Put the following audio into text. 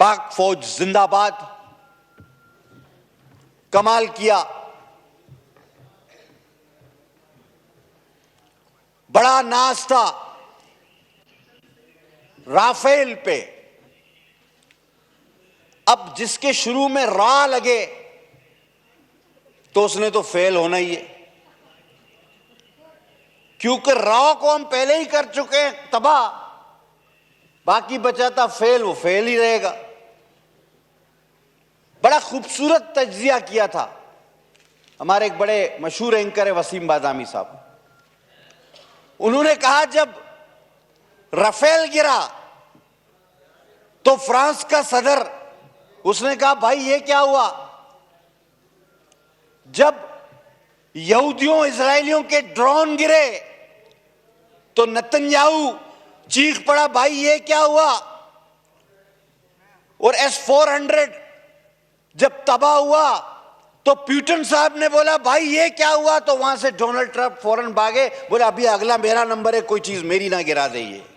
पाक फौज जिंदाबाद। कमाल किया, बड़ा नाज था राफेल पे। अब जिसके शुरू में रा लगे तो उसने तो फेल होना ही है, क्योंकि रा को हम पहले ही कर चुके हैं तबाह। बाकी बचा था फेल, वो फेल ही रहेगा। बड़ा खूबसूरत तज्जिया किया था हमारे एक बड़े मशहूर एंकर है वसीम बादामी साहब। उन्होंने कहा जब राफेल गिरा तो फ्रांस का सदर, उसने कहा भाई ये क्या हुआ। जब यहूदियों इजरायलियों के ड्रोन गिरे तो नेतन्याहू चीख पड़ा भाई ये क्या हुआ। और S-400 जब तबाह हुआ तो प्यूटन साहब ने बोला भाई ये क्या हुआ। तो वहां से डोनाल्ड ट्रंप फौरन भागे, बोले अभी अगला मेरा नंबर है, कोई चीज मेरी ना गिरा दे ये।